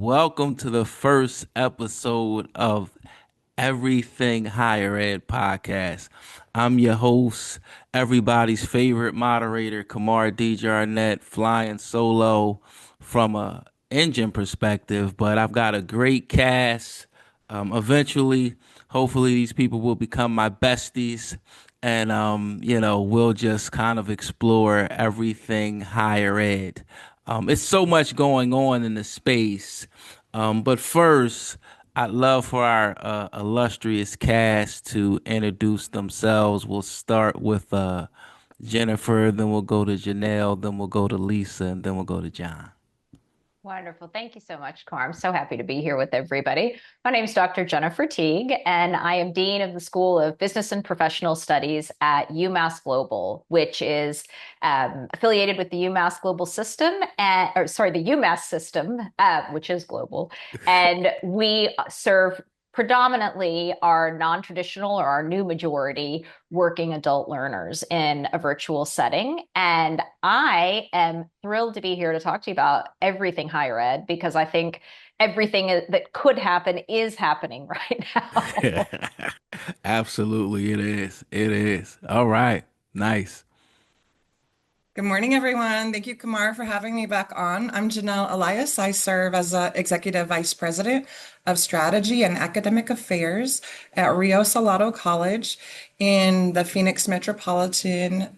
Welcome to the first episode of Everything Higher Ed podcast. I'm your host, everybody's favorite moderator, Kamar DeJarnette, flying solo from a engine perspective, but I've got a great cast. Eventually, hopefully, these people will become my besties, and we'll just kind of explore everything higher ed. It's so much going on in the space. But first, I'd love for our illustrious cast to introduce themselves. We'll start with Jennifer, then we'll go to Janelle, then we'll go to Lisa, and then we'll go to John. Wonderful. Thank you so much, Car. I'm so happy to be here with everybody. My name is Dr. Jennifer Teague, and I am Dean of the School of Business and Professional Studies at UMass Global, which is affiliated with the UMass Global system, the UMass system, which is global. And we serve predominantly our non-traditional or our new majority working adult learners in a virtual setting. And I am thrilled to be here to talk to you about everything higher ed, because I think everything that could happen is happening right now. Absolutely, it is. It is. All right. Nice. Good morning, everyone. Thank you, Kamar, for having me back on. I'm Janelle Elias. I serve as Executive Vice President of Strategy and Academic Affairs at Rio Salado College in the Phoenix, Arizona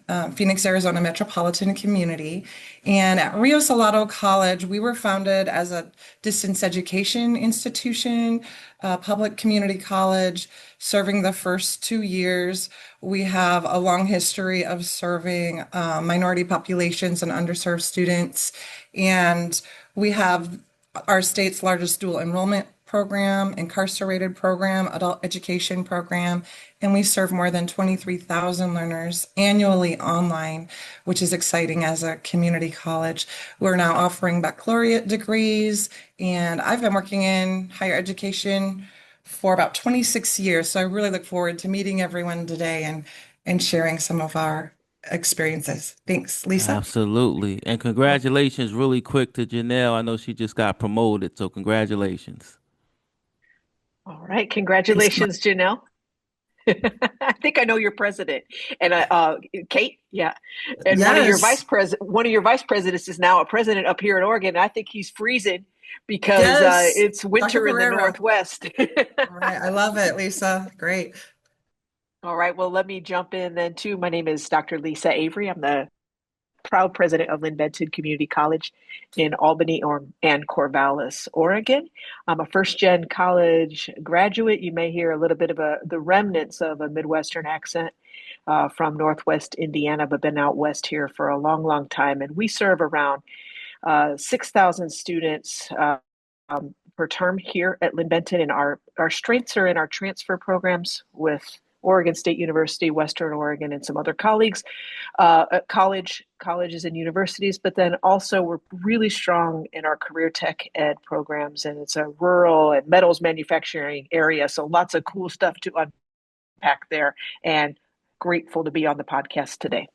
metropolitan community. And at Rio Salado College, we were founded as a distance education institution, public community college, serving the first 2 years. We have a long history of serving minority populations and underserved students. And we have our state's largest dual enrollment program, incarcerated program, adult education program, and we serve more than 23,000 learners annually online, which is exciting as a community college. We're now offering baccalaureate degrees, and I've been working in higher education for about 26 years. So I really look forward to meeting everyone today and sharing some of our experiences. Thanks, Lisa. Absolutely. And congratulations, really quick, to Janelle. I know she just got promoted, so congratulations. All right, Thanks, Kamar. congratulations, Janelle. I think I know your president, and Kate, yeah, and Yes, one of your vice presidents is now a president up here in Oregon. And I think he's freezing because yes, it's Dr. winter in the Pereira. Northwest. All right, I love it, Lisa. Great. All right, well, let me jump in then too. My name is Dr. Lisa Avery. I'm the proud president of Linn-Benton Community College in Albany and Corvallis, Oregon. I'm a first-gen college graduate. You may hear a little bit of the remnants of a Midwestern accent from Northwest Indiana, but been out west here for a long, long time. And we serve around 6,000 students per term here at Linn-Benton, and our strengths are in our transfer programs with Oregon State University, Western Oregon, and some other colleges and universities. But then also we're really strong in our career tech ed programs, and it's a rural and metals manufacturing area. So lots of cool stuff to unpack there, and grateful to be on the podcast today.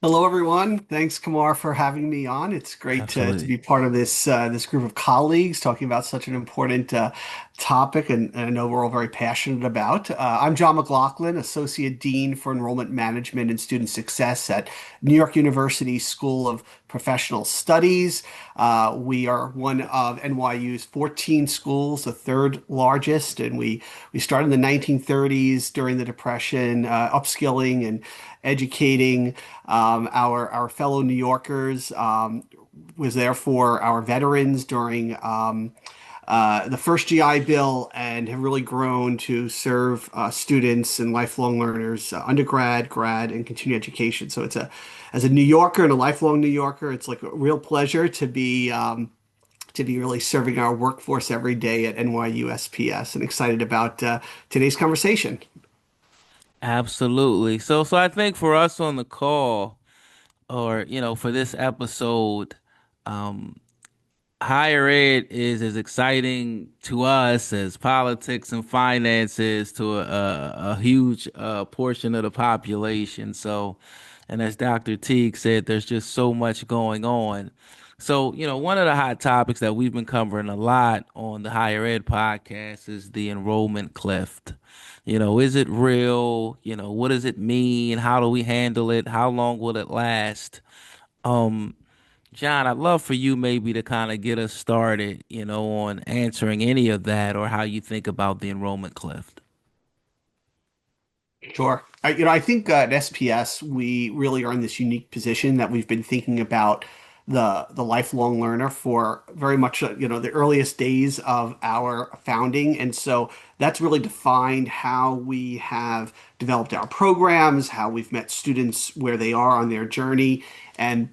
Hello, everyone. Thanks, Kamar, for having me on. It's great to Absolutely. be part of this group of colleagues talking about such an important topic, and I know we're all very passionate about. I'm John McLaughlin, Associate Dean for Enrollment Management and Student Success at New York University School of Professional Studies. We are one of NYU's 14 schools, the third largest, and we started in the 1930s during the Depression, upskilling and educating our fellow New Yorkers, was there for our veterans during the first GI Bill, and have really grown to serve students and lifelong learners, undergrad, grad, and continuing education. So as a New Yorker and a lifelong New Yorker, it's like a real pleasure to be really serving our workforce every day at NYU SPS, and excited about today's conversation. Absolutely. So I think for us on the call, or for this episode, um, higher ed is as exciting to us as politics and finance is to a huge portion of the population. So, and as Dr. Teague said, there's just so much going on. So, one of the hot topics that we've been covering a lot on the Higher Ed podcast is the enrollment cliff. Is it real? What does it mean? How do we handle it? How long will it last? Um, John, I'd love for you maybe to kind of get us started, on answering any of that or how you think about the enrollment cliff. Sure. I think at SPS we really are in this unique position that we've been thinking about the lifelong learner for very much the earliest days of our founding, and so that's really defined how we have developed our programs, how we've met students where they are on their journey, and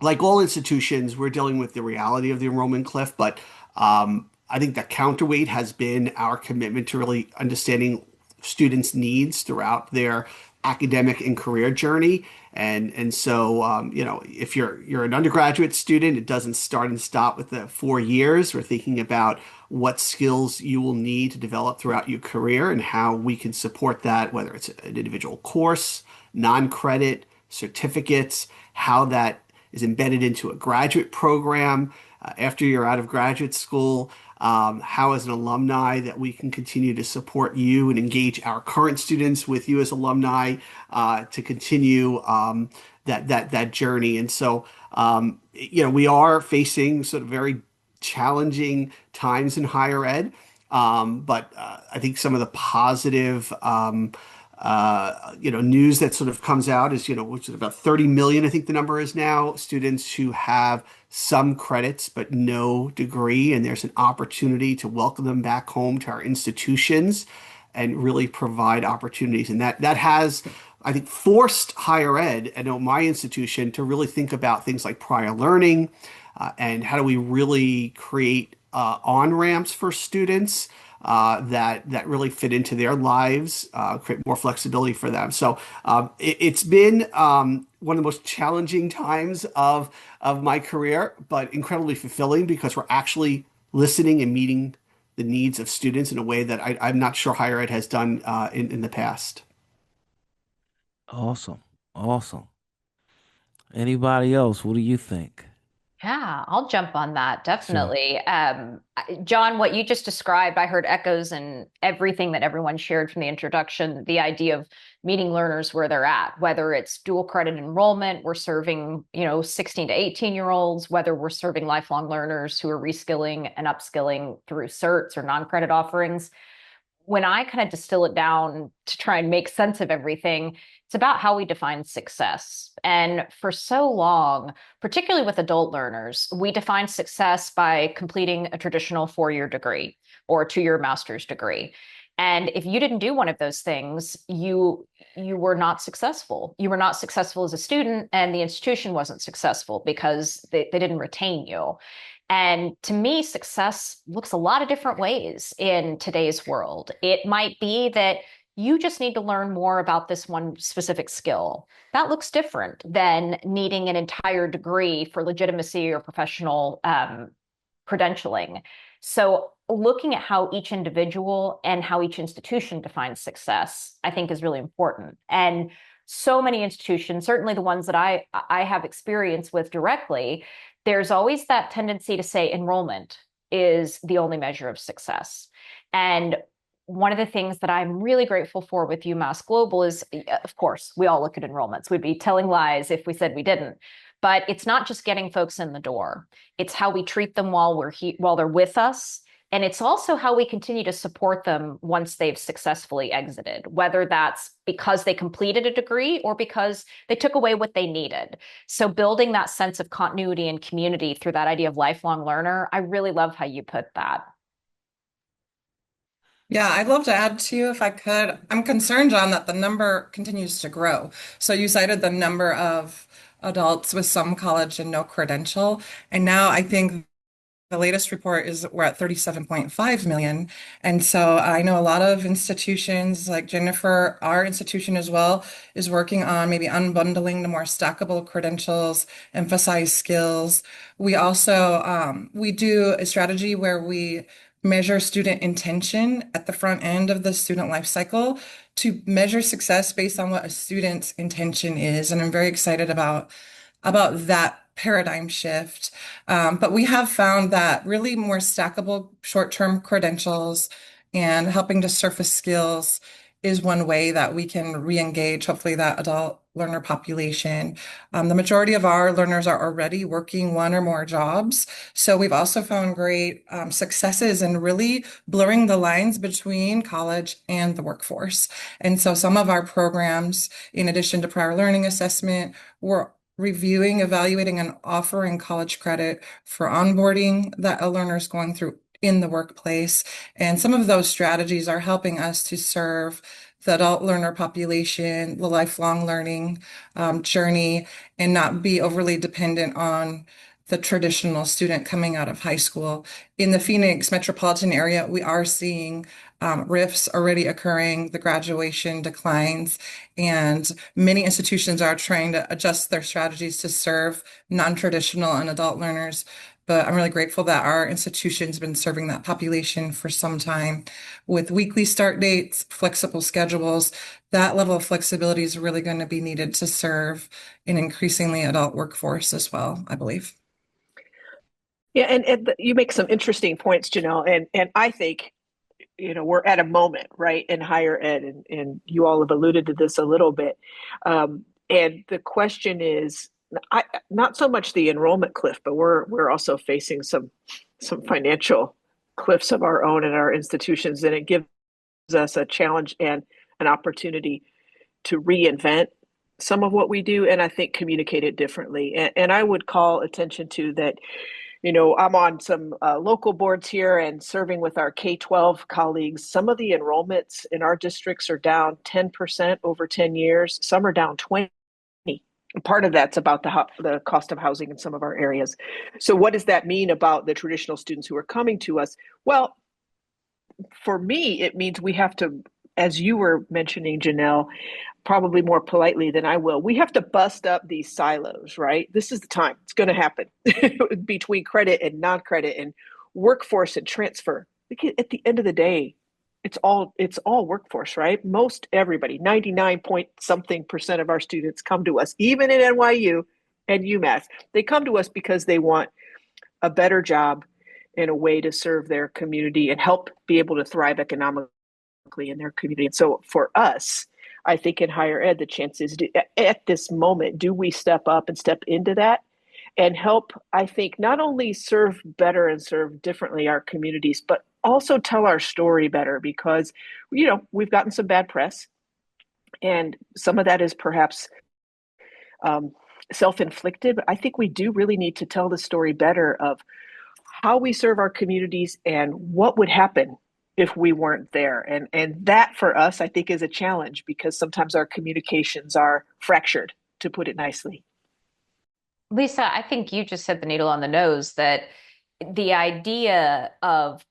like all institutions, we're dealing with the reality of the enrollment cliff, but I think the counterweight has been our commitment to really understanding students' needs throughout their academic and career journey. And so if you're an undergraduate student, it doesn't start and stop with the 4 years. We're thinking about what skills you will need to develop throughout your career and how we can support that, whether it's an individual course, non-credit, certificates, how that is embedded into a graduate program after you're out of graduate school. How, as an alumni, that we can continue to support you and engage our current students with you as alumni to continue that journey. And so, we are facing sort of very challenging times in higher ed, but I think some of the positive news that sort of comes out is, which is about 30 million, I think the number is now, students who have some credits but no degree, and there's an opportunity to welcome them back home to our institutions and really provide opportunities. And that has, I think, forced higher ed, I know my institution, to really think about things like prior learning and how do we really create on-ramps for students that really fit into their lives, create more flexibility for them. So it's been one of the most challenging times of my career, but incredibly fulfilling because we're actually listening and meeting the needs of students in a way that I'm not sure higher ed has done in the past. Awesome. Awesome. Anybody else? What do you think? Yeah, I'll jump on that. Sure. Definitely. John, what you just described, I heard echoes in everything that everyone shared from the introduction, the idea of meeting learners where they're at, whether it's dual credit enrollment, we're serving, 16 to 18-year-olds, whether we're serving lifelong learners who are reskilling and upskilling through certs or non-credit offerings. When I kind of distill it down to try and make sense of everything, it's about how we define success. And for so long, particularly with adult learners, we define success by completing a traditional 4-year degree or a 2-year master's degree. And if you didn't do one of those things, you were not successful. You were not successful as a student, and the institution wasn't successful because they didn't retain you. And to me, success looks a lot of different ways in today's world. It might be that you just need to learn more about this one specific skill. That looks different than needing an entire degree for legitimacy or professional credentialing. So looking at how each individual and how each institution defines success, I think is really important. And so many institutions, certainly the ones that I have experience with directly, there's always that tendency to say enrollment is the only measure of success. And one of the things that I'm really grateful for with UMass Global is, of course, we all look at enrollments. We'd be telling lies if we said we didn't. But it's not just getting folks in the door. It's how we treat them while they're with us. And it's also how we continue to support them once they've successfully exited, whether that's because they completed a degree or because they took away what they needed. So building that sense of continuity and community through that idea of lifelong learner, I really love how you put that. Yeah, I'd love to add too, if I could. I'm concerned, John, that the number continues to grow. So you cited the number of adults with some college and no credential. And now I think the latest report is we're at 37.5 million. And so I know a lot of institutions like Jennifer, our institution as well, is working on maybe unbundling the more stackable credentials, emphasize skills. We also we do a strategy where we measure student intention at the front end of the student life cycle to measure success based on what a student's intention is. And I'm very excited about that paradigm shift. But we have found that really more stackable short-term credentials and helping to surface skills is one way that we can re-engage, hopefully, that adult learner population. The majority of our learners are already working one or more jobs. So we've also found great successes in really blurring the lines between college and the workforce. And so some of our programs, in addition to prior learning assessment, we're reviewing, evaluating, and offering college credit for onboarding that a learner is going through in the workplace. And some of those strategies are helping us to serve the adult learner population, the lifelong learning journey, and not be overly dependent on the traditional student coming out of high school. In the Phoenix metropolitan area, we are seeing rifts already occurring, the graduation declines, and many institutions are trying to adjust their strategies to serve non-traditional and adult learners. But I'm really grateful that our institution's been serving that population for some time with weekly start dates, flexible schedules. That level of flexibility is really going to be needed to serve an increasingly adult workforce as well, I believe. Yeah, and you make some interesting points, Janelle, and I think we're at a moment, right, in higher ed, and you all have alluded to this a little bit. And the question is, not so much the enrollment cliff, but we're also facing some financial cliffs of our own in our institutions, and it gives us a challenge and an opportunity to reinvent some of what we do, and I think communicate it differently. And I would call attention to that. I'm on some local boards here and serving with our K-12 colleagues. Some of the enrollments in our districts are down 10% over 10 years. Some are down 20. Part of that's about the cost of housing in some of our areas. So what does that mean about the traditional students who are coming to us? Well, for me, it means we have to, as you were mentioning, Janelle, probably more politely than I will, we have to bust up these silos, right? This is the time. It's going to happen between credit and non-credit and workforce and transfer. At the end of the day, it's all workforce, right? Most everybody, 99 point something percent of our students come to us, even in NYU and UMass. They come to us because they want a better job and a way to serve their community and help be able to thrive economically in their community. And so for us, I think in higher ed, the chance is at this moment, do we step up and step into that and help, I think, not only serve better and serve differently our communities, but also tell our story better because, we've gotten some bad press. And some of that is perhaps self-inflicted, but I think we do really need to tell the story better of how we serve our communities and what would happen if we weren't there. And that for us, I think, is a challenge because sometimes our communications are fractured, to put it nicely. Lisa, I think you just hit the needle on the nose that the idea of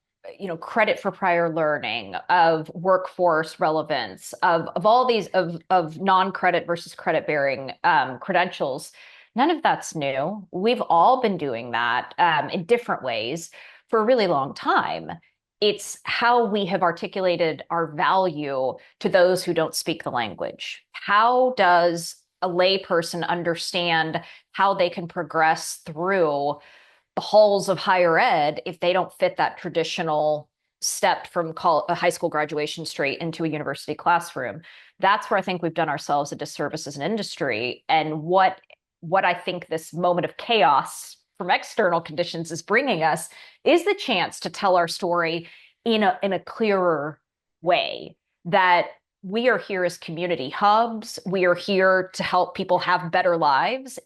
credit for prior learning, of workforce relevance, of all these of non-credit versus credit-bearing credentials, none of that's new. We've all been doing that in different ways for a really long time. It's how we have articulated our value to those who don't speak the language. How does a layperson understand how they can progress through the halls of higher ed if they don't fit that traditional step from a high school graduation straight into a university classroom? That's where I think we've done ourselves a disservice as an industry. And what I think this moment of chaos from external conditions is bringing us is the chance to tell our story in a clearer way, that we are here as community hubs. We are here to help people have better lives,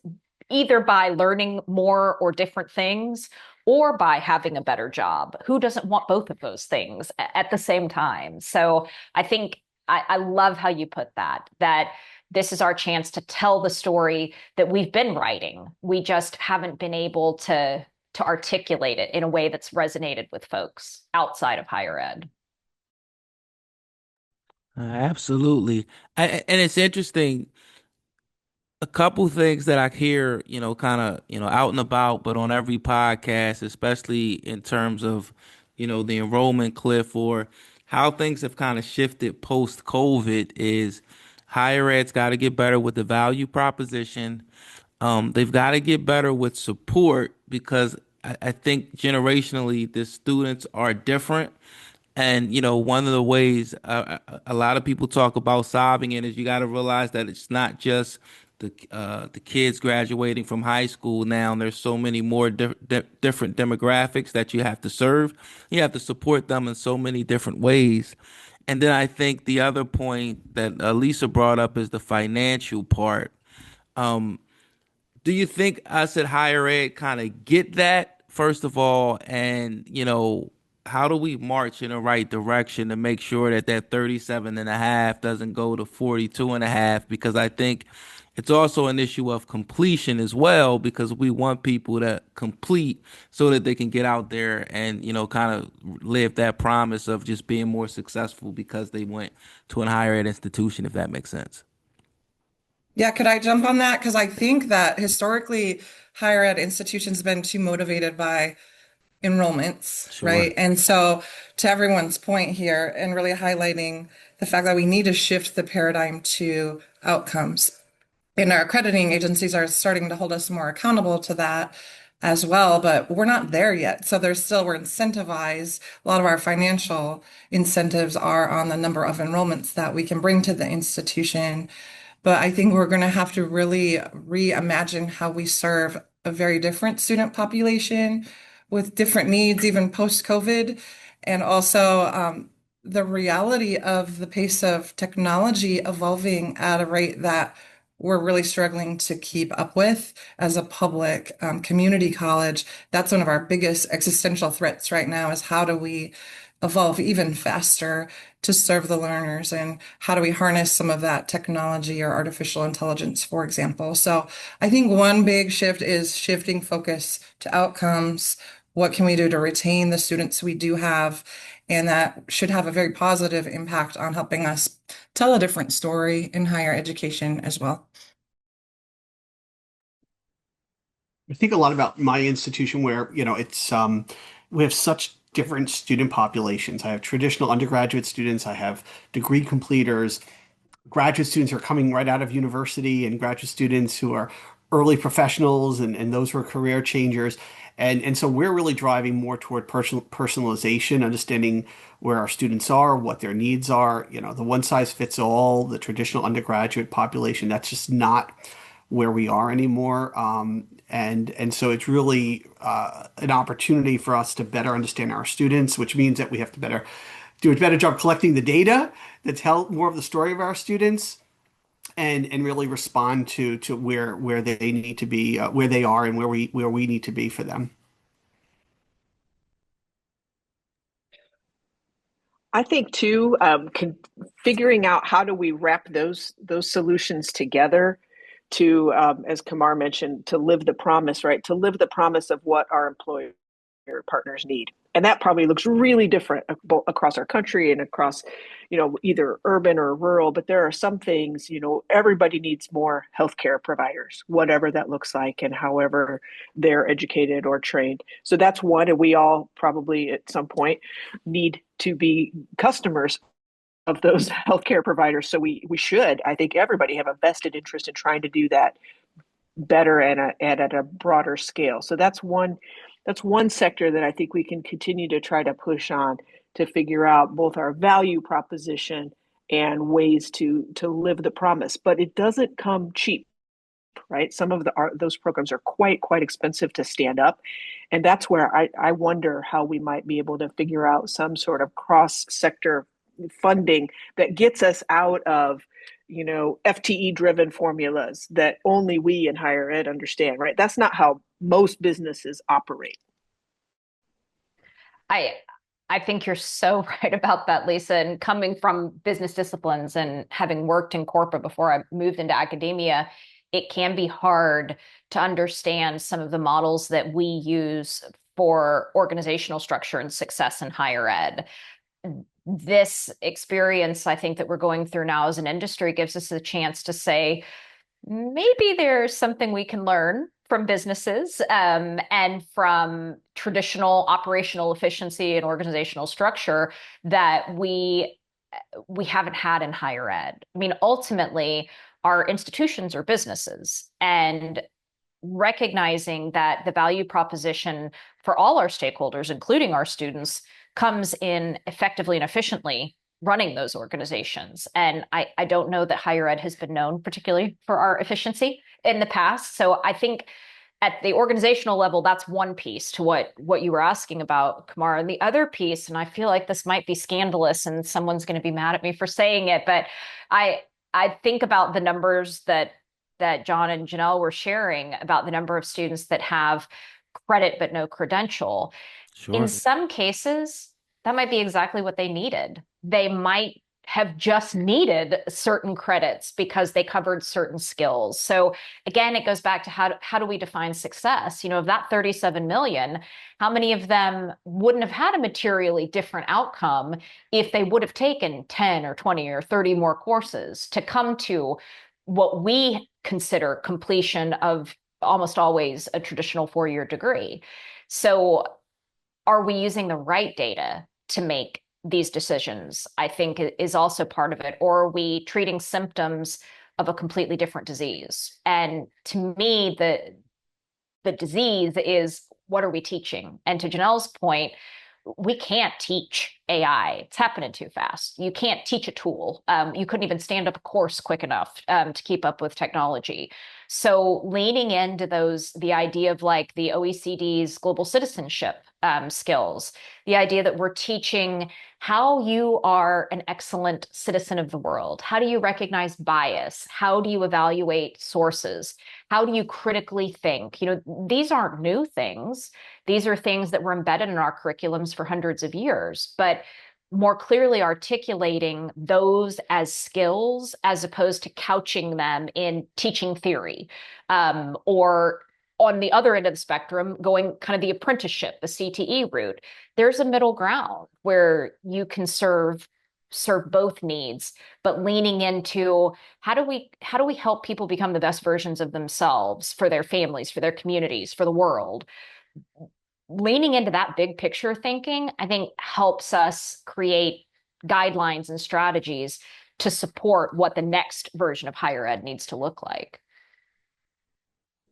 either by learning more or different things or by having a better job. Who doesn't want both of those things at the same time? So I think I love how you put that this is our chance to tell the story that we've been writing. We just haven't been able to articulate it in a way that's resonated with folks outside of higher ed. Absolutely. And it's interesting. A couple things that I hear, kind of, out and about, but on every podcast, especially in terms of, the enrollment cliff or how things have kind of shifted post-COVID is higher ed's got to get better with the value proposition. They've got to get better with support because I think generationally the students are different. And one of the ways a lot of people talk about solving it is you got to realize that it's not just the kids graduating from high school now. There's so many more different demographics that you have to serve. You have to support them in so many different ways. And then I think the other point that Lisa brought up is the financial part. Do you think us at higher ed kind of get that, first of all? And, how do we march in the right direction to make sure that that 37 and a half doesn't go to 42 and a half? Because I think it's also an issue of completion as well, because we want people to complete so that they can get out there and, kind of live that promise of just being more successful because they went to a higher ed institution, if that makes sense. Yeah, could I jump on that? Because I think that historically, higher ed institutions have been too motivated by enrollments, Sure. right? And so, to everyone's point here, and really highlighting the fact that we need to shift the paradigm to outcomes. And our accrediting agencies are starting to hold us more accountable to that as well, but we're not there yet. So we're incentivized. A lot of our financial incentives are on the number of enrollments that we can bring to the institution. But I think we're going to have to really reimagine how we serve a very different student population with different needs, even post-COVID. And also, the reality of the pace of technology evolving at a rate that we're really struggling to keep up with as a public community college. That's one of our biggest existential threats right now is how do we evolve even faster to serve the learners, and how do we harness some of that technology or artificial intelligence, for example. So I think one big shift is shifting focus to outcomes. What can we do to retain the students we do have? And that should have a very positive impact on helping us tell a different story in higher education as well. I think a lot about my institution where, it's we have such different student populations. I have traditional undergraduate students, I have degree completers, graduate students who are coming right out of university, and graduate students who are early professionals and those who are career changers. And so we're really driving more toward personalization, understanding where our students are, what their needs are. The one size fits all, the traditional undergraduate population, that's just not where we are anymore. And so it's really an opportunity for us to better understand our students, which means that we have to do a better job collecting the data that tell more of the story of our students, and really respond to where they need to be, where they are, and where we need to be for them. I think too, figuring out how do we wrap those solutions together to, as Kamar mentioned, to live the promise, right? To live the promise of what our employer partners need. And that probably looks really different across our country and across, either urban or rural. But there are some things, everybody needs more healthcare providers, whatever that looks like and however they're educated or trained. So that's one. And we all probably at some point need to be customers of those healthcare providers. So we should, I think everybody have a vested interest in trying to do that better and at a broader scale. So that's one sector that I think we can continue to try to push on to figure out both our value proposition and ways to live the promise. But it doesn't come cheap, right? Some of those programs are quite expensive to stand up. And that's where I wonder how we might be able to figure out some sort of cross-sector funding that gets us out of, FTE driven formulas that only we in higher ed understand, right? That's not how most businesses operate. I I think you're so right about that, Lisa. And coming from business disciplines and having worked in corporate before I moved into academia, it can be hard to understand some of the models that we use for organizational structure and success in higher ed. This experience, I think, that we're going through now as an industry gives us a chance to say, maybe there's something we can learn from businesses and from traditional operational efficiency and organizational structure that we haven't had in higher ed. I mean, ultimately, our institutions are businesses, and recognizing that the value proposition for all our stakeholders, including our students, comes in effectively and efficiently running those organizations. And I don't know that higher ed has been known particularly for our efficiency in the past. So I think at the organizational level, that's one piece to what you were asking about, Kamar. And the other piece, and I feel like this might be scandalous and someone's going to be mad at me for saying it, but I think about the numbers that John and Janelle were sharing about the number of students that have credit but no credential. In Sure. some cases, that might be exactly what they needed. They might have just needed certain credits because they covered certain skills. So again, it goes back to how do we define success? You know, of that 37 million, how many of them wouldn't have had a materially different outcome if they would have taken 10 or 20 or 30 more courses to come to what we consider completion of almost always a traditional 4-year degree? So are we using the right data to make these decisions? I think is also part of it. Or are we treating symptoms of a completely different disease? And to me, the disease is, what are we teaching? And to Janelle's point, we can't teach AI. It's happening too fast. You can't teach a tool. You couldn't even stand up a course quick enough to keep up with technology. So leaning into the idea of like the OECD's global citizenship skills, the idea that we're teaching how you are an excellent citizen of the world. How do you recognize bias? How do you evaluate sources? How do you critically think? You know, these aren't new things. These are things that were embedded in our curriculums for hundreds of years, but more clearly articulating those as skills as opposed to couching them in teaching theory, or on the other end of the spectrum, going kind of the apprenticeship, the CTE route. There's a middle ground where you can serve both needs, but leaning into how do we help people become the best versions of themselves for their families, for their communities, for the world. Leaning into that big picture thinking, I think, helps us create guidelines and strategies to support what the next version of higher ed needs to look like.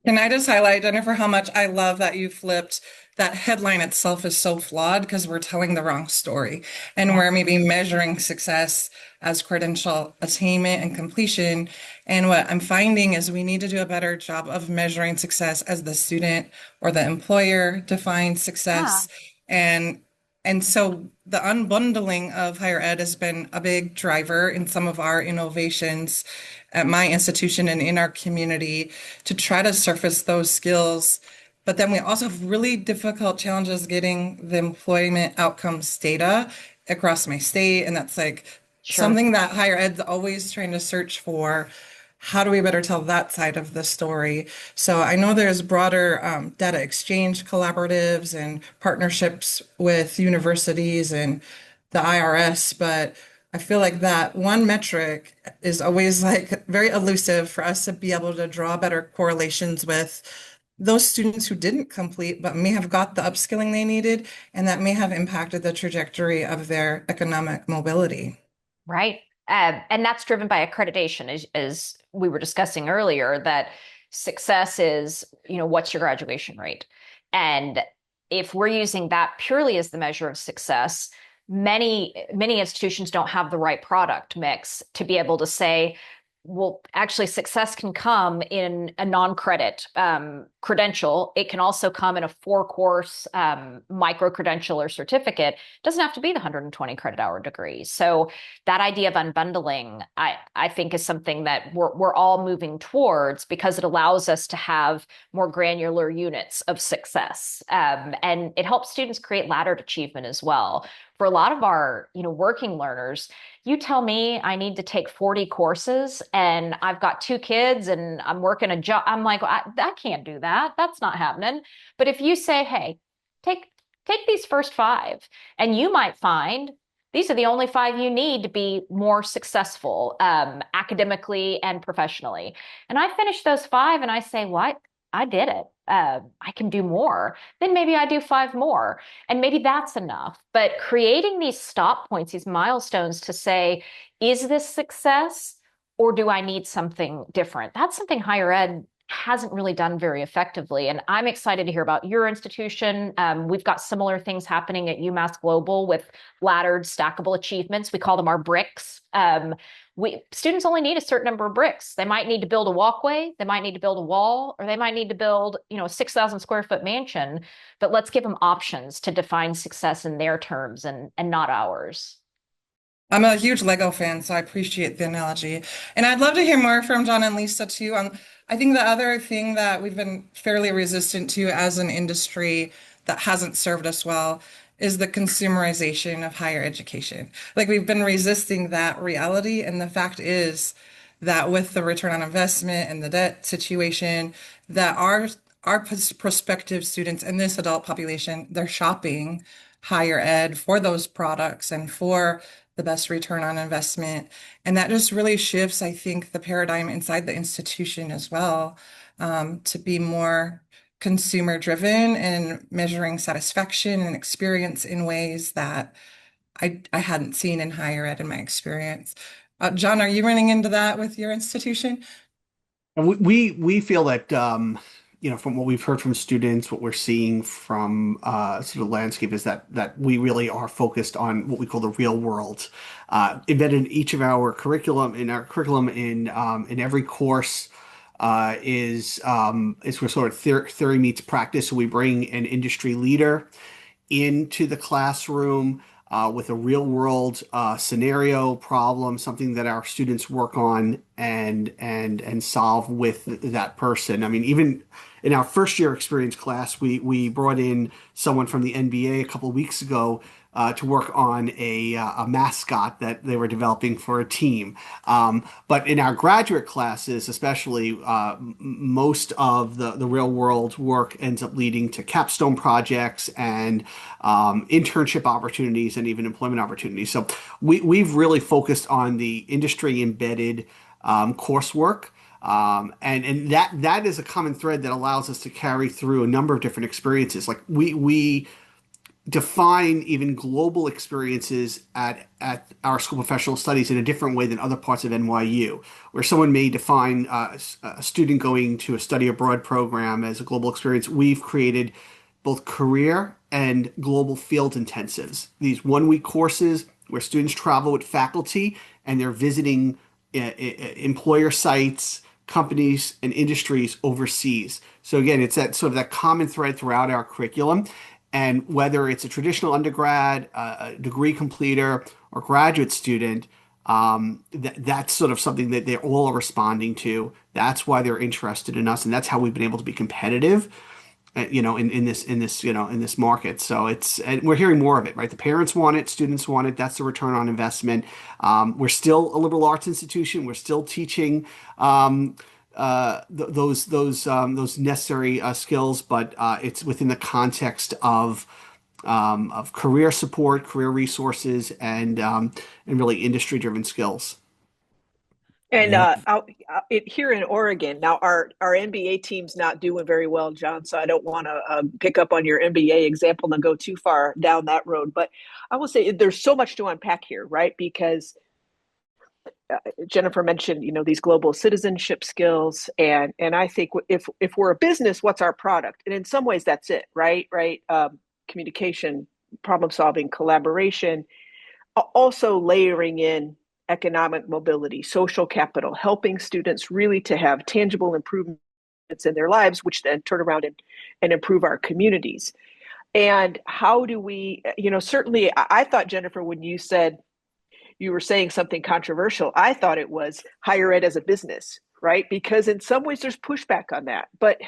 Can I just highlight, Jennifer, how much I love that you flipped that headline itself is so flawed because we're telling the wrong story and Yeah. we're maybe measuring success as credential attainment and completion. And what I'm finding is we need to do a better job of measuring success as the student or the employer defines Yeah. success. And so the unbundling of higher ed has been a big driver in some of our innovations at my institution and in our community to try to surface those skills. But then we also have really difficult challenges getting the employment outcomes data across my state. And that's like Sure. something that higher ed's always trying to search for. How do we better tell that side of the story? So I know there's broader data exchange collaboratives and partnerships with universities and the IRS, but I feel like that one metric is always like very elusive for us to be able to draw better correlations with those students who didn't complete but may have got the upskilling they needed and that may have impacted the trajectory of their economic mobility. Right. And that's driven by accreditation, as we were discussing earlier, that success is, you know, what's your graduation rate? And if we're using that purely as the measure of success, many institutions don't have the right product mix to be able to say, well, actually, success can come in a non-credit credential. It can also come in a 4-course micro-credential or certificate. It doesn't have to be the 120 credit hour degree. So that idea of unbundling, I think, is something that we're all moving towards because it allows us to have more granular units of success. And it helps students create laddered achievement as well. For a lot of our, you know, working learners, you tell me I need to take 40 courses and I've got 2 kids and I'm working a job. I'm like, I can't do that. That's not happening. But if you say, hey, take these first 5, and you might find these are the only 5 you need to be more successful academically and professionally. And I finish those 5 and I say, what? I did it. I can do more. Then maybe I do 5 more. And maybe that's enough. But creating these stop points, these milestones to say, is this success or do I need something different? That's something higher ed hasn't really done very effectively. And I'm excited to hear about your institution. We've got similar things happening at UMass Global with laddered stackable achievements. We call them our bricks. Students only need a certain number of bricks. They might need to build a walkway, they might need to build a wall, or they might need to build, a 6,000 square foot mansion. But let's give them options to define success in their terms and not ours. I'm a huge Lego fan, so I appreciate the analogy. And I'd love to hear more from John and Lisa too. I think the other thing that we've been fairly resistant to as an industry that hasn't served us well is the consumerization of higher education. Like we've been resisting that reality. And the fact is that with the return on investment and the debt situation, that our prospective students and this adult population, they're shopping higher ed for those products and for the best return on investment. And that just really shifts, I think, the paradigm inside the institution as well, to be more consumer driven and measuring satisfaction and experience in ways that I hadn't seen in higher ed in my experience. John, are you running into that with your institution? And we feel that from what we've heard from students, what we're seeing from sort of landscape is that we really are focused on what we call the real world, embedded in each of our curriculum. In our curriculum, in every course, is where sort of theory meets practice. So we bring an industry leader into the classroom with a real world scenario problem, something that our students work on and solve with that person. I mean, even in our first year experience class, we brought in someone from the NBA a couple of weeks ago to work on a mascot that they were developing for a team. But in our graduate classes, especially, most of the real world work ends up leading to capstone projects and internship opportunities and even employment opportunities. So we've really focused on the industry embedded coursework. And that is a common thread that allows us to carry through a number of different experiences. Like we define even global experiences at our School of Professional Studies in a different way than other parts of NYU, where someone may define a student going to a study abroad program as a global experience. We've created both career and global field intensives, these 1 week courses where students travel with faculty and they're visiting employer sites, companies, and industries overseas. So again, it's that sort of that common thread throughout our curriculum. And whether it's a traditional undergrad, a degree completer, or graduate student, that's sort of something that they all are responding to. That's why they're interested in us, and that's how we've been able to be competitive, in this market. So and we're hearing more of it, right? The parents want it, students want it. That's the return on investment. We're still a liberal arts institution. We're still teaching those necessary skills, but it's within the context of career support, career resources, and really industry-driven skills. And here in Oregon, now our NBA team's not doing very well, John, so I don't want to pick up on your NBA example and go too far down that road. But I will say there's so much to unpack here, right? Because Jennifer mentioned, these global citizenship skills, and I think if we're a business, what's our product? And in some ways, that's it, right? Communication, problem solving, collaboration, also layering in economic mobility, social capital, helping students really to have tangible improvements in their lives, which then turn around and improve our communities. And how do we, certainly I thought, Jennifer, when you said you were saying something controversial, I thought it was higher ed as a business, right? Because in some ways there's pushback on that, but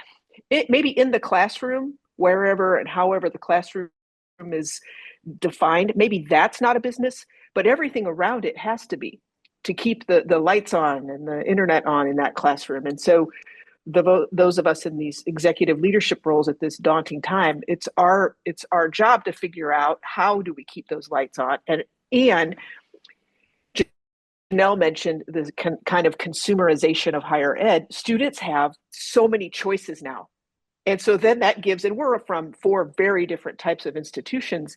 it maybe in the classroom, wherever and however the classroom is defined, maybe that's not a business, but everything around it has to be to keep the lights on and the internet on in that classroom. And so those of us in these executive leadership roles at this daunting time, it's our job to figure out how do we keep those lights on. And Janelle mentioned the kind of consumerization of higher ed. Students have so many choices now. And so then that gives, and we're from 4 very different types of institutions.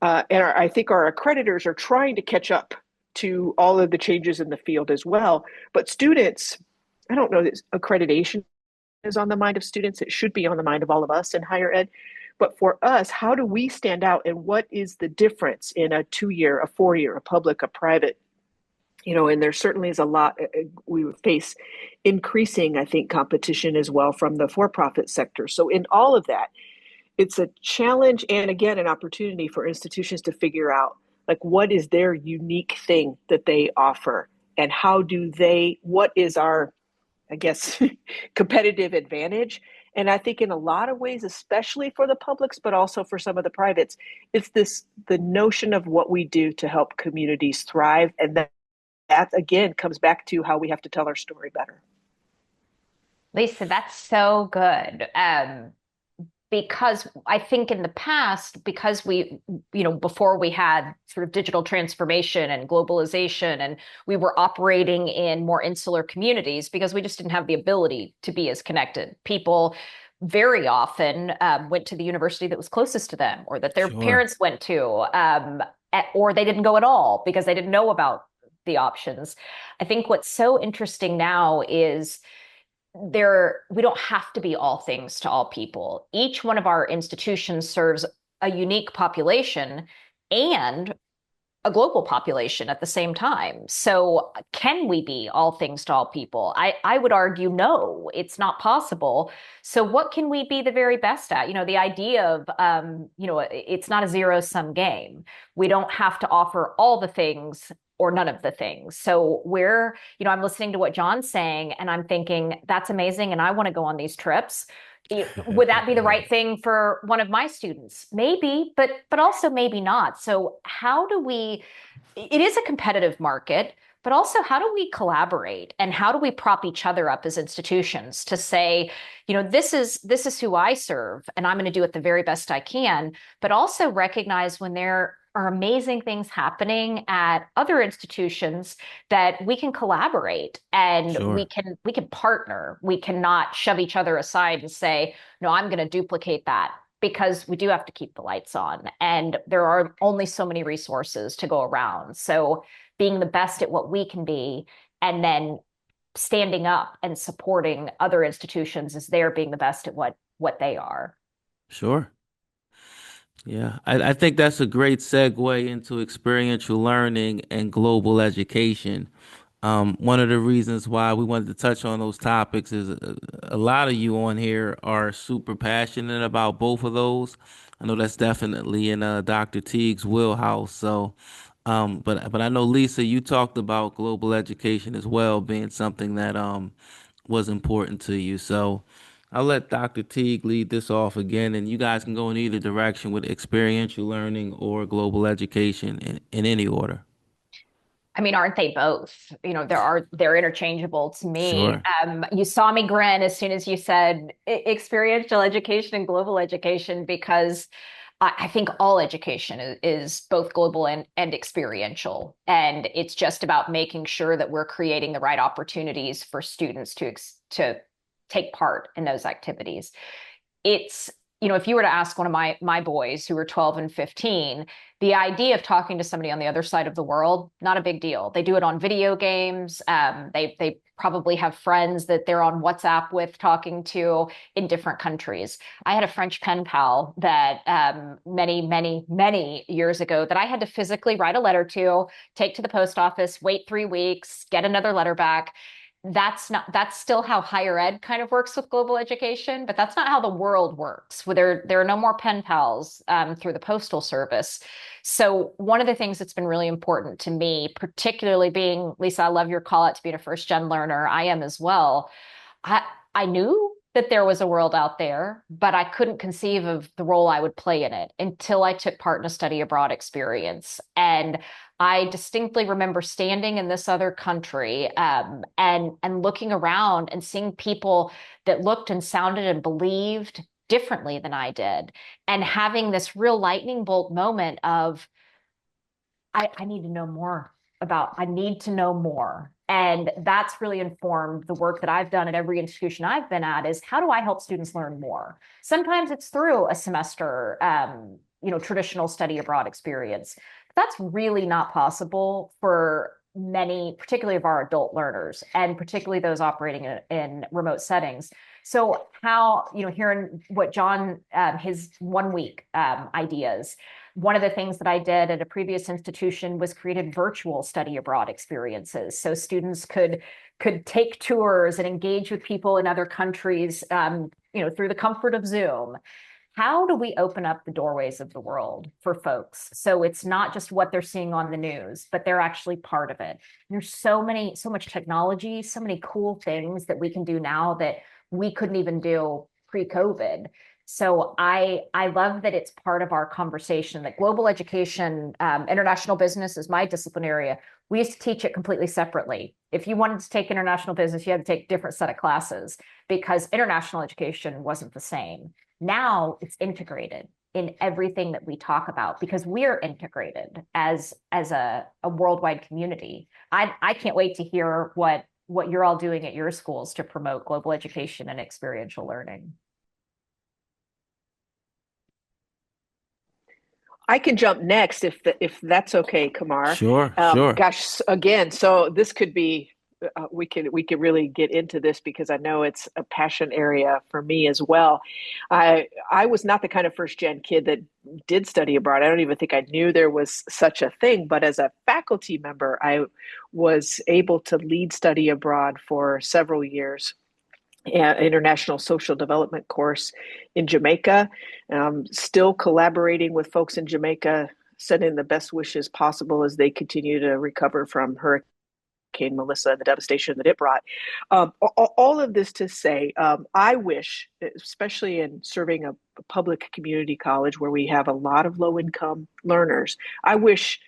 I think our accreditors are trying to catch up to all of the changes in the field as well. But students, I don't know, this accreditation is on the mind of students. It should be on the mind of all of us in higher ed. But for us, how do we stand out, and what is the difference in a 2-year, a 4-year, a public, a private? And there certainly is a lot. We face increasing, I think, competition as well from the for-profit sector. So in all of that, it's a challenge and, again, an opportunity for institutions to figure out, like, what is their unique thing that they offer, and what is our, I guess, competitive advantage. And I think in a lot of ways, especially for the publics, but also for some of the privates, it's the notion of what we do to help communities thrive. And that again comes back to how we have to tell our story better. Lisa, that's so good. Because I think in the past, because before we had sort of digital transformation and globalization, and we were operating in more insular communities because we just didn't have the ability to be as connected. People very often went to the university that was closest to them, or that their parents went to, or they didn't go at all because they didn't know about the options. I think what's so interesting now is we don't have to be all things to all people. Each one of our institutions serves a unique population and a global population at the same time. So can we be all things to all people? I would argue no, it's not possible. So what can we be the very best at? The idea of, it's not a zero-sum game. We don't have to offer all the things or none of the things. So I'm listening to what John's saying, and I'm thinking, that's amazing, and I want to go on these trips. Would that be the right thing for one of my students? Maybe, but also maybe not. So it is a competitive market, but also how do we collaborate, and how do we prop each other up as institutions to say, this is who I serve, and I'm going to do it the very best I can, but also recognize when there are amazing things happening at other institutions that we can collaborate and we can partner. We cannot shove each other aside and say, no, I'm going to duplicate that, because we do have to keep the lights on, and there are only so many resources to go around. So being the best at what we can be, and then standing up and supporting other institutions as they're being the best at what they are. Sure. Yeah, I think that's a great segue into experiential learning and global education. One of the reasons why we wanted to touch on those topics is a lot of you on here are super passionate about both of those. I know that's definitely in Dr. Teague's wheelhouse. So, but I know Lisa, you talked about global education as well being something that was important to you. So I'll let Dr. Teague lead this off again, and you guys can go in either direction with experiential learning or global education in any order. I mean, aren't they both? They're interchangeable to me. Sure. You saw me grin as soon as you said experiential education and global education, because I think all education is both global and experiential. And it's just about making sure that we're creating the right opportunities for students to take part in those activities. It's, if you were to ask one of my boys who are 12 and 15, the idea of talking to somebody on the other side of the world, not a big deal. They do it on video games. They probably have friends that they're on WhatsApp with talking to in different countries. I had a French pen pal that many, many, many years ago that I had to physically write a letter to, take to the post office, wait 3 weeks, get another letter back. That's still how higher ed kind of works with global education, but that's not how the world works. There are no more pen pals through the postal service. So one of the things that's been really important to me, particularly being, Lisa, I love your call out to being a first gen learner. I am as well. I knew that there was a world out there, but I couldn't conceive of the role I would play in it until I took part in a study abroad experience. And I distinctly remember standing in this other country and looking around and seeing people that looked and sounded and believed differently than I did, and having this real lightning bolt moment of, I need to know more I need to know more. And that's really informed the work that I've done at every institution I've been at, is how do I help students learn more? Sometimes it's through a semester, traditional study abroad experience. That's really not possible for many, particularly of our adult learners, and particularly those operating in remote settings. So how, hearing what John, his 1 week ideas, one of the things that I did at a previous institution was created virtual study abroad experiences. So students could take tours and engage with people in other countries, through the comfort of Zoom. How do we open up the doorways of the world for folks so it's not just what they're seeing on the news, but they're actually part of it? There's so much technology, so many cool things that we can do now that we couldn't even do pre-COVID. So I love that it's part of our conversation, that global education, international business is my discipline area. We used to teach it completely separately. If you wanted to take international business, you had to take a different set of classes because international education wasn't the same. Now it's integrated in everything that we talk about because we're integrated as a worldwide community. I can't wait to hear what you're all doing at your schools to promote global education and experiential learning. I can jump next if that's okay, Kamar. Sure, sure. Gosh, again, so this could be we could really get into this because I know it's a passion area for me as well. I was not the kind of first gen kid that did study abroad. I don't even think I knew there was such a thing. But as a faculty member, I was able to lead study abroad for several years. International social development course in Jamaica. Still collaborating with folks in Jamaica, sending the best wishes possible as they continue to recover from Hurricane Melissa and the devastation that it brought. All of this to say, I wish, especially in serving a public community college where we have a lot of low income learners, I wish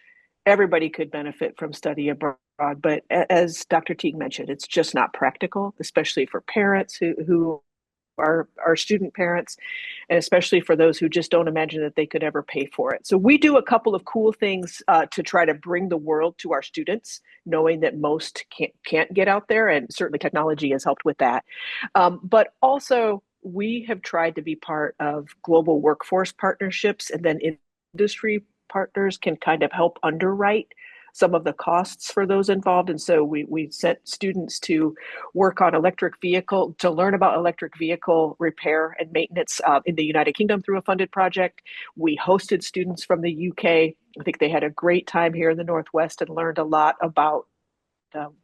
everybody could benefit from study abroad. But as Dr. Teague mentioned, it's just not practical, especially for parents who are student parents, and especially for those who just don't imagine that they could ever pay for it. So we do a couple of cool things to try to bring the world to our students, knowing that most can't get out there, and certainly technology has helped with that. But also, we have tried to be part of global workforce partnerships, and then industry partners can kind of help underwrite some of the costs for those involved. And so we sent students to work on to learn about electric vehicle repair and maintenance in the United Kingdom through a funded project. We hosted students from the UK. I think they had a great time here in the Northwest and learned a lot about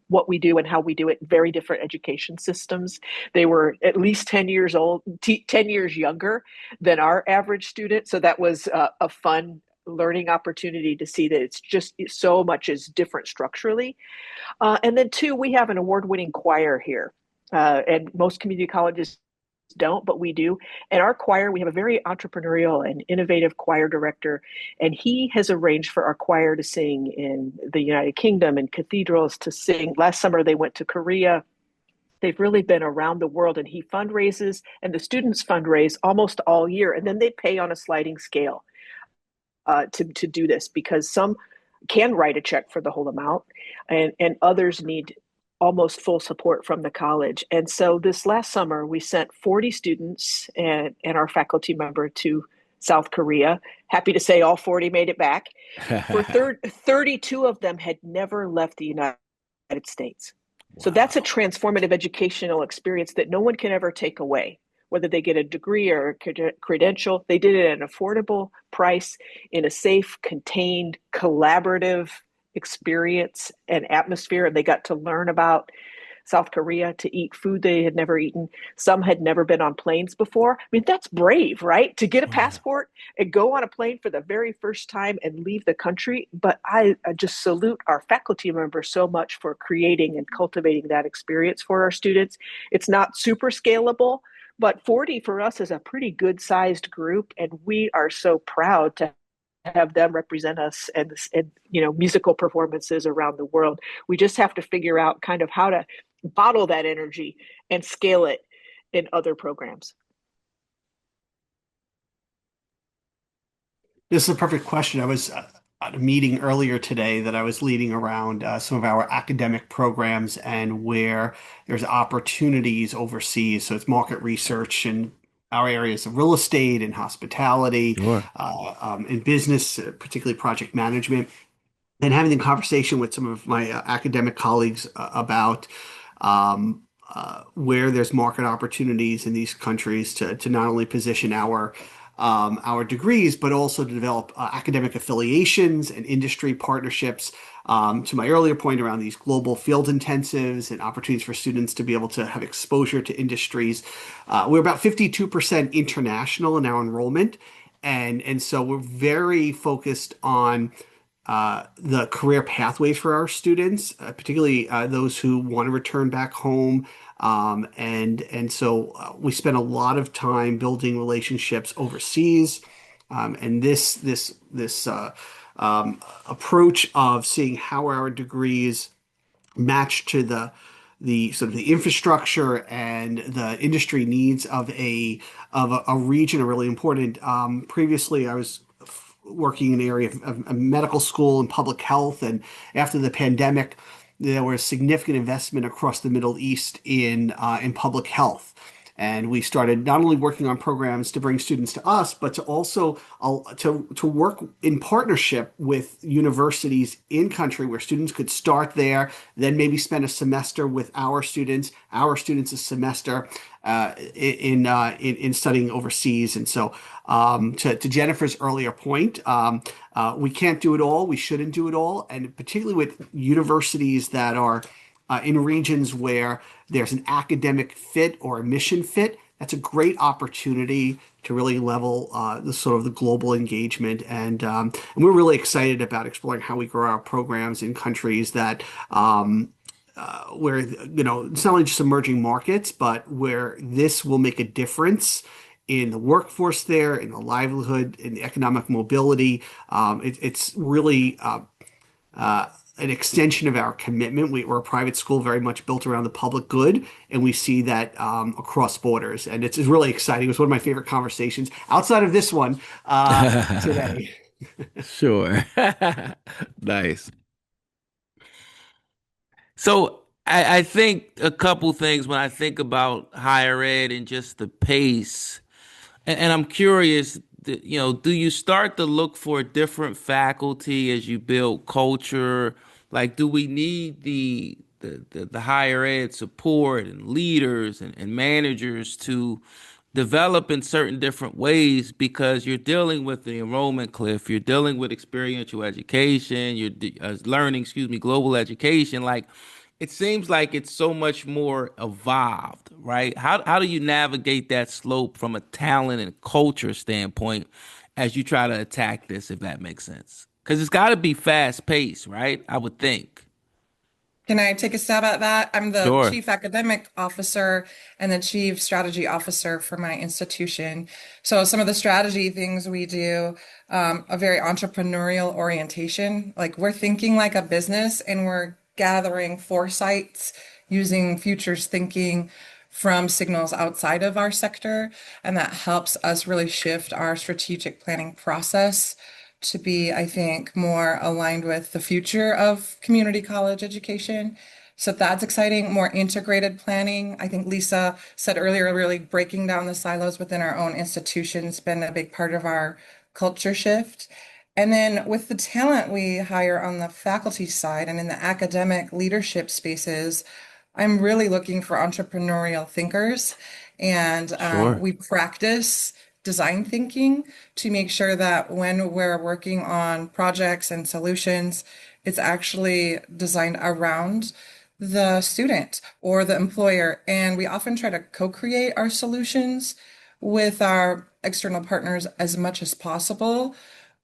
what we do and how we do it. Very different education systems. They were at least 10 years old, 10 years younger than our average student. So that was a fun learning opportunity to see that it's just so much is different structurally. And then two, we have an award-winning choir here. And most community colleges don't, but we do. And our choir, we have a very entrepreneurial and innovative choir director, and he has arranged for our choir to sing in the United Kingdom and cathedrals to sing. Last summer, they went to Korea. They've really been around the world, and he fundraises, and the students fundraise almost all year, and then they pay on a sliding scale to do this because some can write a check for the whole amount and others need almost full support from the college. And so this last summer, we sent 40 students and our faculty member to South Korea. Happy to say all 40 made it back. For 32 of them had never left the United States. Wow. So that's a transformative educational experience that no one can ever take away. Whether they get a degree or a credential, they did it at an affordable price in a safe, contained, collaborative experience and atmosphere. And they got to learn about South Korea, to eat food they had never eaten. Some had never been on planes before. I mean, that's brave, right? To get a passport and go on a plane for the very first time and leave the country. But I just salute our faculty members so much for creating and cultivating that experience for our students. It's not super scalable, but 40 for us is a pretty good sized group. And we are so proud to have them represent us and musical performances around the world. We just have to figure out kind of how to bottle that energy and scale it in other programs. This is a perfect question. I was at a meeting earlier today that I was leading around some of our academic programs and where there's opportunities overseas. So it's market research in our areas of real estate and hospitality, Sure. in business, particularly project management. and having the conversation with some of my academic colleagues about um, where there's market opportunities in these countries to not only position our degrees, but also to develop academic affiliations and industry partnerships. To my earlier point around these global field intensives and opportunities for students to be able to have exposure to industries, we're about 52% international in our enrollment, and so we're very focused on the career pathways for our students, particularly those who want to return back home. And so we spend a lot of time building relationships overseas. And this approach of seeing how our degrees match to the sort of the infrastructure and the industry needs of a region are really important. Previously, I was working in an area of medical school and public health, and after the pandemic, there was significant investment across the Middle East in public health. And we started not only working on programs to bring students to us, but to also to work in partnership with universities in country where students could start there, then maybe spend a semester with our students a semester in studying overseas. And so, to Jennifer's earlier point, we can't do it all. We shouldn't do it all, and particularly with universities that are in regions where there's an academic fit or a mission fit, that's a great opportunity to really level the sort of the global engagement. And we're really excited about exploring how we grow our programs in countries that where it's not only just emerging markets, but where this will make a difference in the workforce there, in the livelihood, in the economic mobility. It's really an extension of our commitment. We're a private school very much built around the public good, and we see that across borders. And it's really exciting. It was one of my favorite conversations outside of this one today. Sure. Nice. So I think a couple things when I think about higher ed and just the pace. And I'm curious, do you start to look for different faculty as you build culture? Like, do we need the higher ed support and leaders and managers to develop in certain different ways because you're dealing with the enrollment cliff, you're dealing with experiential education, learning, excuse me, global education. Like, it seems like it's so much more evolved, right? How do you navigate that slope from a talent and culture standpoint as you try to attack this, if that makes sense? Because it's got to be fast paced, right? I would think. Can I take a stab at that? I'm the Sure. chief academic officer and the chief strategy officer for my institution. So some of the strategy things we do, a very entrepreneurial orientation. Like we're thinking like a business and we're gathering foresights using futures thinking from signals outside of our sector. And that helps us really shift our strategic planning process to be, I think, more aligned with the future of community college education. So that's exciting. More integrated planning. I think Lisa said earlier, really breaking down the silos within our own institutions been a big part of our culture shift. And then with the talent we hire on the faculty side and in the academic leadership spaces, I'm really looking for entrepreneurial thinkers. And Sure. we practice design thinking to make sure that when we're working on projects and solutions, it's actually designed around the student or the employer. And we often try to co-create our solutions with our external partners as much as possible,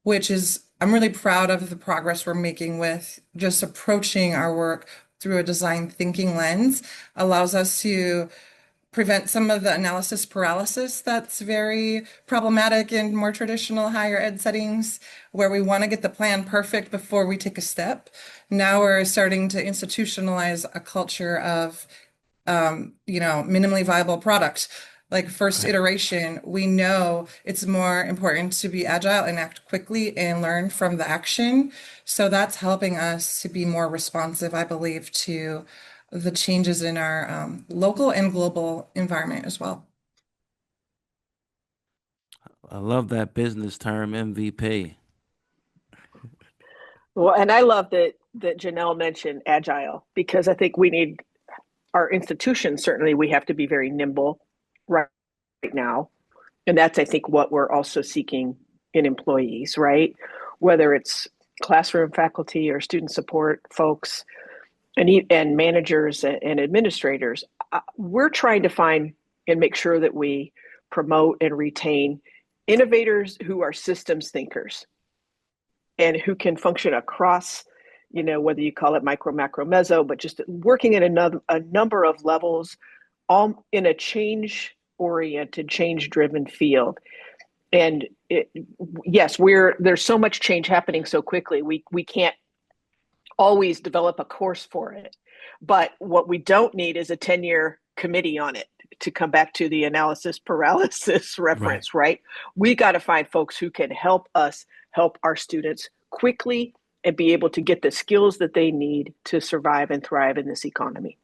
which is, I'm really proud of the progress we're making with just approaching our work through a design thinking lens, allows us to prevent some of the analysis paralysis that's very problematic in more traditional higher ed settings where we want to get the plan perfect before we take a step. Now we're starting to institutionalize a culture of, minimally viable product. Like first Okay. iteration, we know it's more important to be agile and act quickly and learn from the action. So that's helping us to be more responsive, I believe, to the changes in our local and global environment as well. I love that business term MVP. Well, and I love that Janelle mentioned agile because I think we need our institutions, certainly we have to be very nimble right now. And that's, I think, what we're also seeking in employees, right? Whether it's classroom faculty or student support folks and managers and administrators, we're trying to find and make sure that we promote and retain innovators who are systems thinkers and who can function across, whether you call it micro, macro, meso, but just working at a number of levels, all in a change oriented, change driven field. And yes, there's so much change happening so quickly. We can't always develop a course for it. But what we don't need is a 10-year committee on it, to come back to the analysis paralysis Right. reference, right? We got to find folks who can help us help our students quickly and be able to get the skills that they need to survive and thrive in this economy.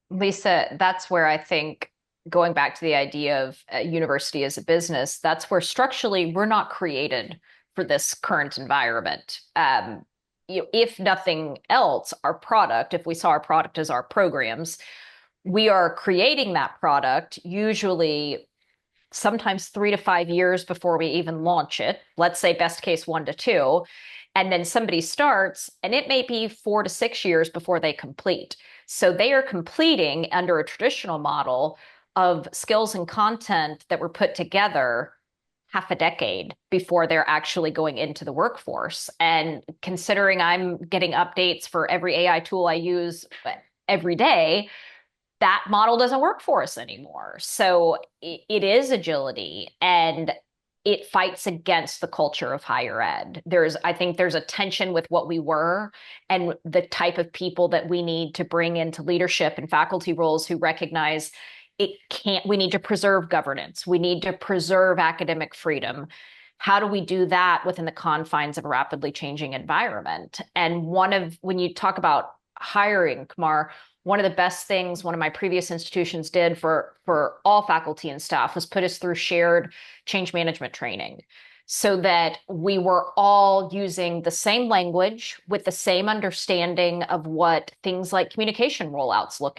Lisa, that's where I think going back to the idea of a university as a business, that's where structurally we're not created for this current environment. If nothing else, our product, if we saw our product as our programs, we are creating that product usually sometimes 3 to 5 years before we even launch it. Let's say best case 1 to 2. And then somebody starts, and it may be 4 to 6 years before they complete. So they are completing under a traditional model of skills and content that were put together half a decade before they're actually going into the workforce. And considering I'm getting updates for every AI tool I use every day, that model doesn't work for us anymore. So it is agility, and it fights against the culture of higher ed. I think there's a tension with what we were and the type of people that we need to bring into leadership and faculty roles who recognize we need to preserve governance. We need to preserve academic freedom. How do we do that within the confines of a rapidly changing environment? And when you talk about hiring, Kamar, one of the best things one of my previous institutions did for all faculty and staff was put us through shared change management training so that we were all using the same language with the same understanding of what things like communication rollouts look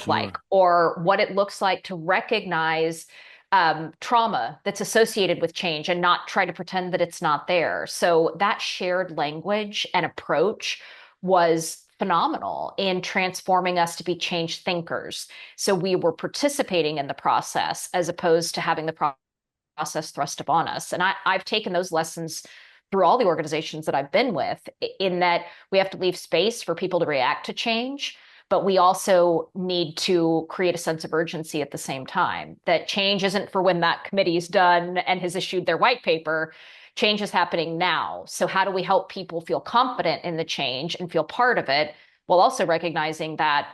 like, Sure. or what it looks like to recognize trauma that's associated with change and not try to pretend that it's not there. So that shared language and approach was phenomenal in transforming us to be change thinkers. So we were participating in the process as opposed to having the process thrust upon us. And I've taken those lessons through all the organizations that I've been with, in that we have to leave space for people to react to change, but we also need to create a sense of urgency at the same time. That change isn't for when that committee is done and has issued their white paper. Change is happening now. So how do we help people feel confident in the change and feel part of it, while also recognizing that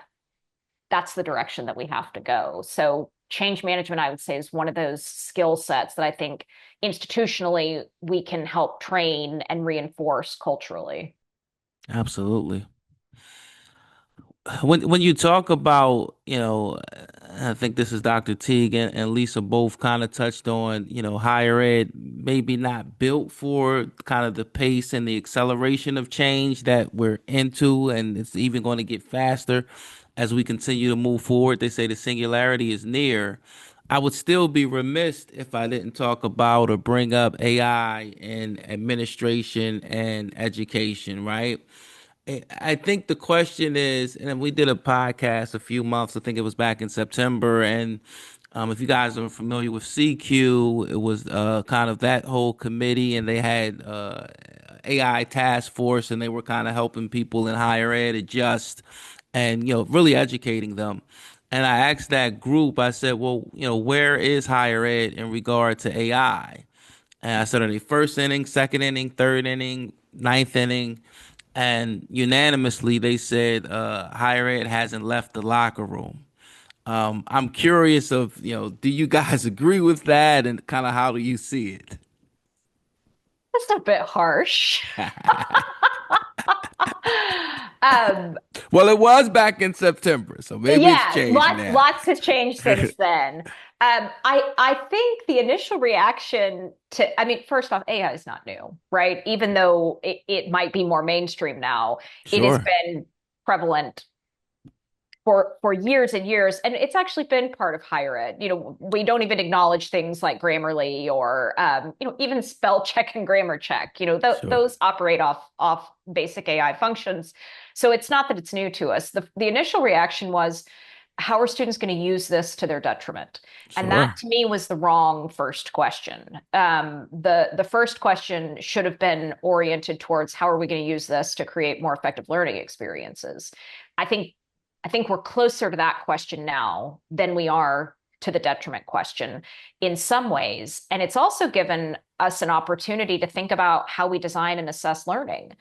that's the direction that we have to go? So change management, I would say, is one of those skill sets that I think institutionally we can help train and reinforce culturally. Absolutely. When you talk about, I think this is Dr. Teague and Lisa both kind of touched on, higher ed maybe not built for kind of the pace and the acceleration of change that we're into, and it's even going to get faster as we continue to move forward. They say the singularity is near. I would still be remiss if I didn't talk about or bring up AI in administration and education, right? I think the question is, and we did a podcast a few months, I think it was back in September. And if you guys are familiar with CQ, it was kind of that whole committee, and they had AI task force, and they were kind of helping people in higher ed adjust and, really educating them. And I asked that group, I said, well, where is higher ed in regard to AI? And I said, are they first inning, second inning, third inning, ninth inning? And unanimously, they said higher ed hasn't left the locker room. I'm curious of, do you guys agree with that, and kind of how do you see it? That's a bit harsh. um, Well, it was back in September, so maybe it's Yeah, changed lots now. lots has changed since then. I think the initial reaction to, I mean, first off, AI is not new, right? Even though it might be more mainstream now, it has Sure, been prevalent for years and years, and it's actually been part of higher ed. We don't even acknowledge things like Grammarly or even spell check and grammar check. sure, Those operate off basic AI functions. So it's not that it's new to us. The initial reaction was, how are students going to use this to their detriment? And that sure, to me was the wrong first question. The first question should have been oriented towards, how are we going to use this to create more effective learning experiences? I think I think we're closer to that question now than we are to the detriment question in some ways. And it's also given us an opportunity to think about how we design and assess learning.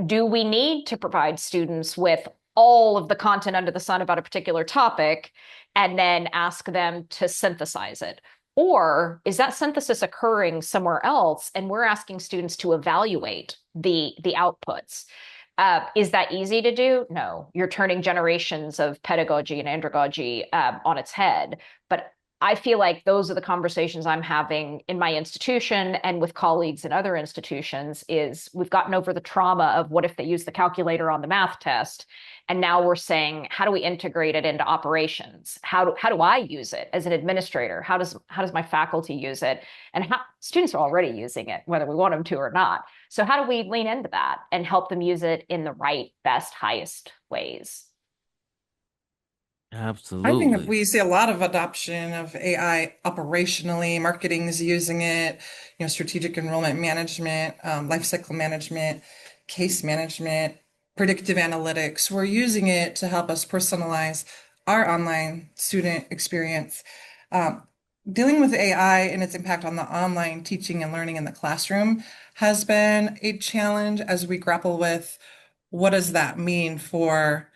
Do we need to provide students with all of the content under the sun about a particular topic and then ask them to synthesize it? Or is that synthesis occurring somewhere else and we're asking students to evaluate the outputs? Is that easy to do? No. You're turning generations of pedagogy and andragogy on its head. But I feel like those are the conversations I'm having in my institution and with colleagues in other institutions. Is we've gotten over the trauma of what if they use the calculator on the math test, and now we're saying, how do we integrate it into operations? How do I use it as an administrator? How does my faculty use it? And how students are already using it, whether we want them to or not. So how do we lean into that and help them use it in the right, best, highest ways? I think that absolutely. we see a lot of adoption of AI operationally. Marketing is using it, strategic enrollment management, lifecycle management, case management, predictive analytics. We're using it to help us personalize our online student experience. Um, Dealing with AI and its impact on the online teaching and learning in the classroom has been a challenge as we grapple with what does that mean for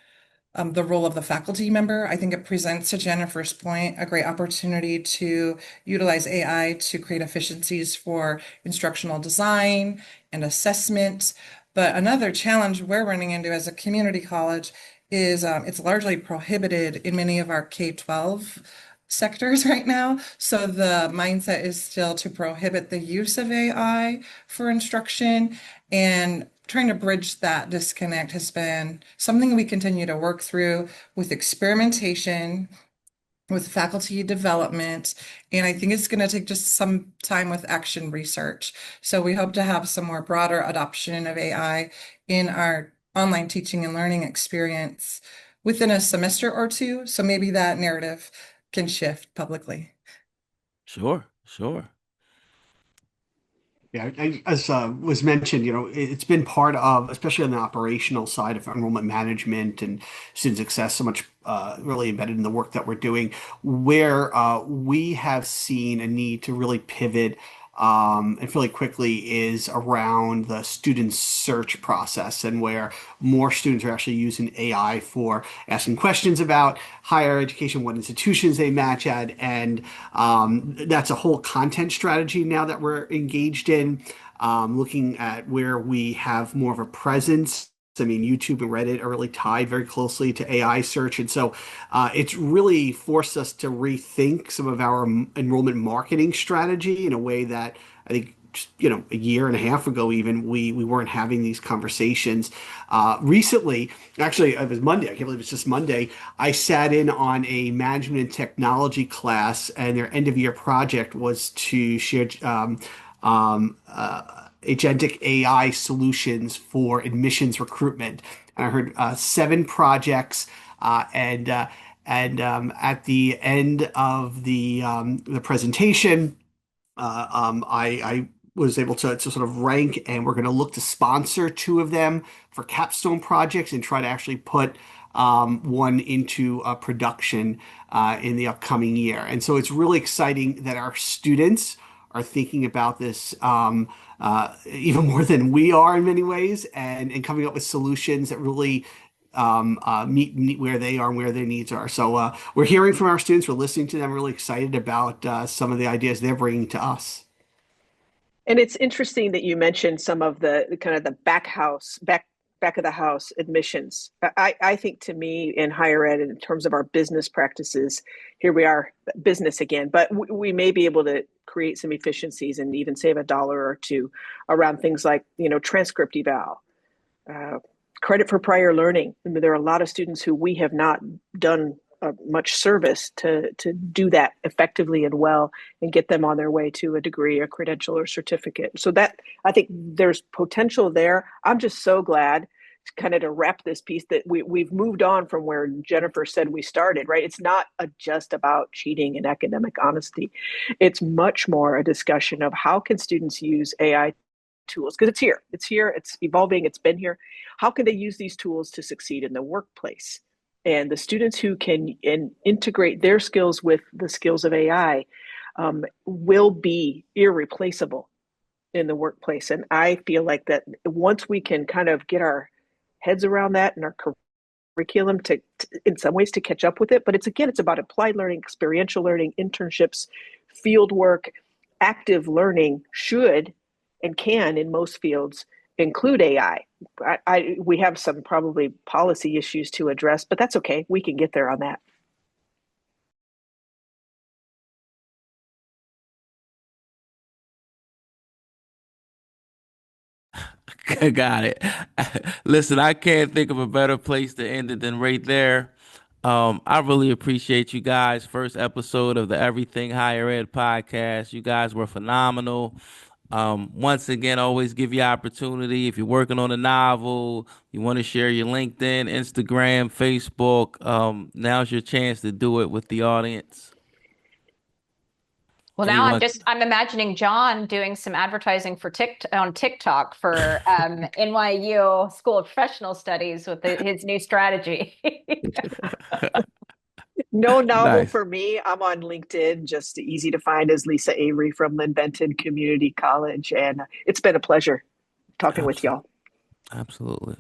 the role of the faculty member. I think it presents, to Jennifer's point, a great opportunity to utilize AI to create efficiencies for instructional design and assessment. But another challenge we're running into as a community college is it's largely prohibited in many of our K-12 sectors right now. So the mindset is still to prohibit the use of AI for instruction, and trying to bridge that disconnect has been something we continue to work through with experimentation, with faculty development, and I think it's going to take just some time with action research. So we hope to have some more broader adoption of AI in our online teaching and learning experience within a semester or two. So maybe that narrative can shift publicly. Sure, sure. Yeah, as was mentioned, it's been part of, especially on the operational side of enrollment management and student success, so much really embedded in the work that we're doing, where we have seen a need to really pivot and fairly quickly is around the student search process, and where more students are actually using AI for asking questions about higher education, what institutions they match at, and that's a whole content strategy now that we're engaged in, looking at where we have more of a presence. I mean, YouTube and Reddit are really tied very closely to AI search. And so it's really forced us to rethink some of our enrollment marketing strategy in a way that I think just, a year and a half ago, even we weren't having these conversations. Recently, actually, it was Monday. I can't believe it's just Monday. I sat in on a management and technology class, and their end of year project was to share um, agentic AI solutions for admissions recruitment. And I heard 7 projects, and at the end of the presentation, I was able to sort of rank, and we're going to look to sponsor 2 of them for capstone projects and try to actually put one into production in the upcoming year. And so it's really exciting that our students are thinking about this even more than we are in many ways, and coming up with solutions that really meet where they are and where their needs are. So we're hearing from our students, we're listening to them, really excited about some of the ideas they're bringing to us. And it's interesting that you mentioned some of the kind of the back of the house admissions. I think to me in higher ed, in terms of our business practices, here we are, business again, but we may be able to create some efficiencies and even save $1 or $2 around things like, transcript eval, credit for prior learning. I mean, there are a lot of students who we have not done much service to do that effectively and well and get them on their way to a degree, a credential, or certificate. So that, I think there's potential there. I'm just so glad kind of to wrap this piece that we've moved on from where Jennifer said we started, right? It's not just about cheating and academic honesty. It's much more a discussion of how can students use AI tools, because it's here, it's evolving, it's been here. How can they use these tools to succeed in the workplace? And the students who can integrate their skills with the skills of AI will be irreplaceable in the workplace. And I feel like that once we can kind of get our heads around that and our curriculum to in some ways to catch up with it, but it's about applied learning, experiential learning, internships, field work, active learning should and can in most fields include AI. We have some probably policy issues to address, but that's okay. We can get there on that. Got it. Listen, I can't think of a better place to end it than right there. I really appreciate you guys. First episode of the Everything Higher Ed podcast. You guys were phenomenal. Once again, always give you opportunity. If you're working on a novel, you want to share your LinkedIn, Instagram, Facebook, now's your chance to do it with the audience. Well, now Anyone? I'm imagining John doing some advertising for on TikTok for NYU School of Professional Studies with his new strategy. No novel Nice. for me. I'm on LinkedIn, just easy to find as Lisa Avery from Linn-Benton Community College. And it's been a pleasure talking with Absolutely. y'all. Absolutely.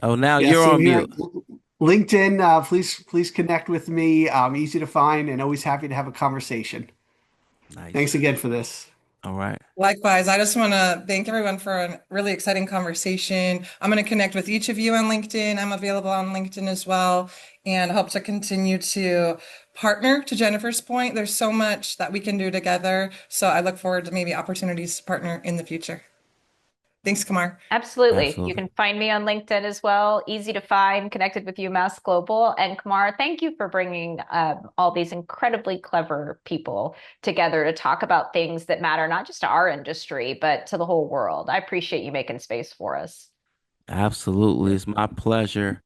Oh, now Yeah, you're same on here. mute. LinkedIn, please connect with me. Easy to find and always happy to have a conversation. Nice. Thanks again for this. All right. Likewise, I just want to thank everyone for a really exciting conversation. I'm going to connect with each of you on LinkedIn. I'm available on LinkedIn as well, and hope to continue to partner. To Jennifer's point, there's so much that we can do together. So I look forward to maybe opportunities to partner in the future. Thanks, Kamar. Absolutely. You Absolutely. can find me on LinkedIn as well. Easy to find, connected with UMass Global. And Kamar, thank you for bringing all these incredibly clever people together to talk about things that matter, not just to our industry, but to the whole world. I appreciate you making space for us. Absolutely. It's my pleasure.